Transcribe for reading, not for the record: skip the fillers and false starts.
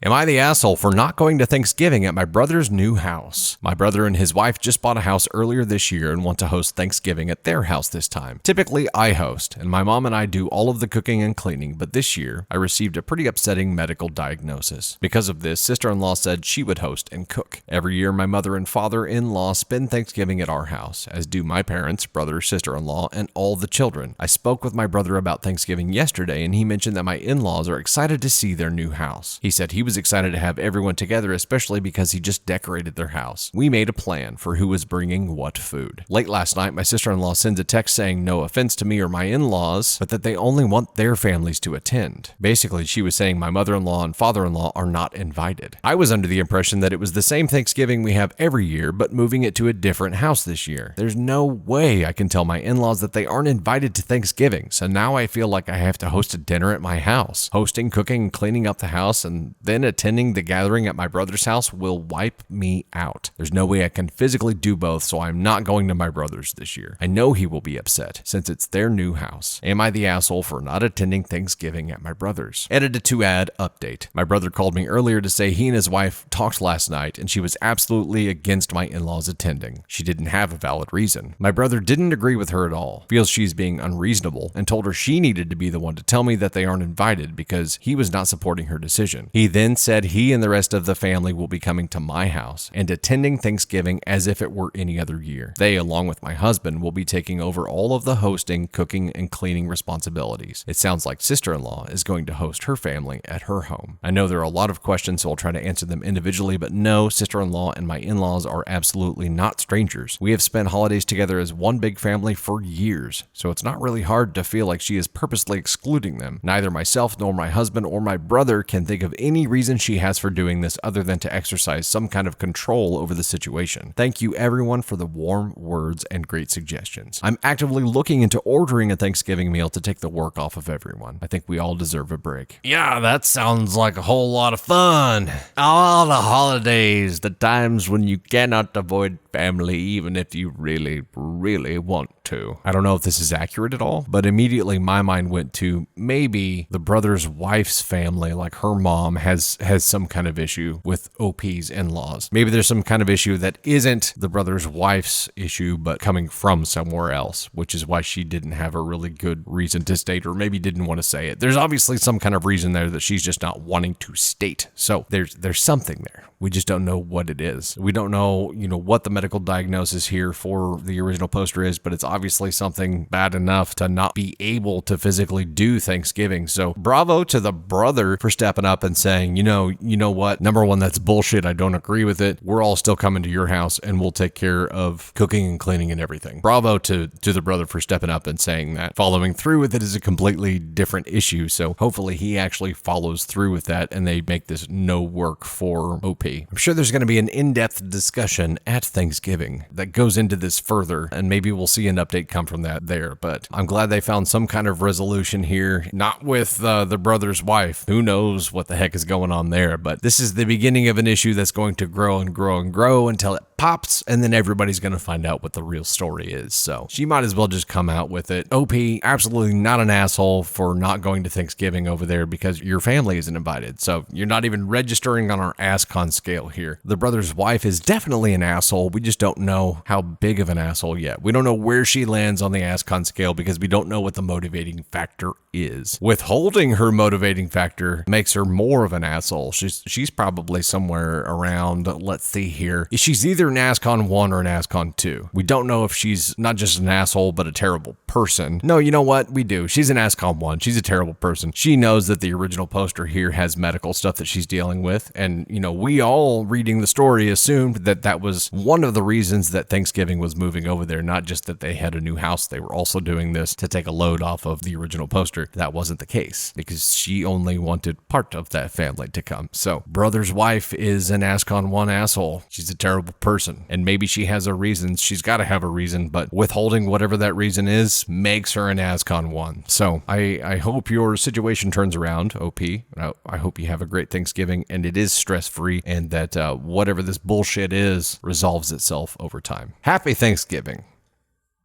Am I the asshole for not going to Thanksgiving at my brother's new house? My brother and his wife just bought a house earlier this year and want to host Thanksgiving at their house this time. Typically, I host, and my mom and I do all of the cooking and cleaning, but this year, I received a pretty upsetting medical diagnosis. Because of this, sister-in-law said she would host and cook. Every year, my mother and father-in-law spend Thanksgiving at our house, as do my parents, brother, sister-in-law, and all the children. I spoke with my brother about Thanksgiving yesterday, and he mentioned that my in-laws are excited to see their new house. He said he was excited to have everyone together, especially because he just decorated their house. We made a plan for who was bringing what food. Late last night, my sister-in-law sends a text saying no offense to me or my in-laws, but that they only want their families to attend. Basically, she was saying my mother-in-law and father-in-law are not invited. I was under the impression that it was the same Thanksgiving we have every year, but moving it to a different house this year. There's no way I can tell my in-laws that they aren't invited to Thanksgiving, so now I feel like I have to host a dinner at my house. Hosting, cooking, and cleaning up the house, and then attending the gathering at my brother's house will wipe me out. There's no way I can physically do both, so I'm not going to my brother's this year. I know he will be upset, since it's their new house. Am I the asshole for not attending Thanksgiving at my brother's? Edited to add update. My brother called me earlier to say he and his wife talked last night, and she was absolutely against my in-laws attending. She didn't have a valid reason. My brother didn't agree with her at all, feels she's being unreasonable, and told her she needed to be the one to tell me that they aren't invited because he was not supporting her decision. He then said he and the rest of the family will be coming to my house and attending Thanksgiving as if it were any other year. They, along with my husband, will be taking over all of the hosting, cooking, and cleaning responsibilities. It sounds like sister-in-law is going to host her family at her home. I know there are a lot of questions, so I'll try to answer them individually, but no, sister-in-law and my in-laws are absolutely not strangers. We have spent holidays together as one big family for years, so it's not really hard to feel like she is purposely excluding them. Neither myself nor my husband or my brother can think of any reason she has for doing this other than to exercise some kind of control over the situation. Thank you everyone for the warm words and great suggestions. I'm actively looking into ordering a Thanksgiving meal to take the work off of everyone. I think we all deserve a break. Yeah, that sounds like a whole lot of fun. All the holidays, the times when you cannot avoid family even if you really, really want to. I don't know if this is accurate at all, but immediately my mind went to maybe the brother's wife's family, like her mom has some kind of issue with OP's in-laws. Maybe there's some kind of issue that isn't the brother's wife's issue, but coming from somewhere else, which is why she didn't have a really good reason to state, or maybe didn't want to say it. There's obviously some kind of reason there that she's just not wanting to state. So there's something there. We just don't know what it is. We don't know, what the medical diagnosis here for the original poster is, but it's obviously something bad enough to not be able to physically do Thanksgiving. So bravo to the brother for stepping up and saying, you know what? Number one, that's bullshit. I don't agree with it. We're all still coming to your house and we'll take care of cooking and cleaning and everything. Bravo to the brother for stepping up and saying that. Following through with it is a completely different issue. So hopefully he actually follows through with that and they make this no work for OP. I'm sure there's going to be an in-depth discussion at Thanksgiving that goes into this further, and maybe we'll see an update come from that there. But I'm glad they found some kind of resolution here, not with the brother's wife. Who knows what the heck is going on there, but this is the beginning of an issue that's going to grow and grow and grow until it pops, and then everybody's going to find out what the real story is. So she might as well just come out with it. OP, absolutely not an asshole for not going to Thanksgiving over there because your family isn't invited. So you're not even registering on our ASCON scale here. The brother's wife is definitely an asshole. We just don't know how big of an asshole yet. We don't know where she lands on the ASCON scale because we don't know what the motivating factor is. Withholding her motivating factor makes her more of an asshole. She's probably somewhere around, let's see here. She's either an ASCON 1 or an ASCON 2. We don't know if she's not just an asshole, but a terrible person. No, you know what? We do. She's an ASCON 1. She's a terrible person. She knows that the original poster here has medical stuff that she's dealing with. And, we all reading the story assumed that that was one of the reasons that Thanksgiving was moving over there, not just that they had a new house. They were also doing this to take a load off of the original poster. That wasn't the case because she only wanted part of that family to come. So brother's wife is an ASCON 1 asshole. She's a terrible person. And maybe she has a reason. She's got to have a reason, but withholding whatever that reason is makes her an ASCON 1. So I hope your situation turns around, OP. I hope you have a great Thanksgiving and it is stress-free and that whatever this bullshit is resolves itself over time. Happy Thanksgiving.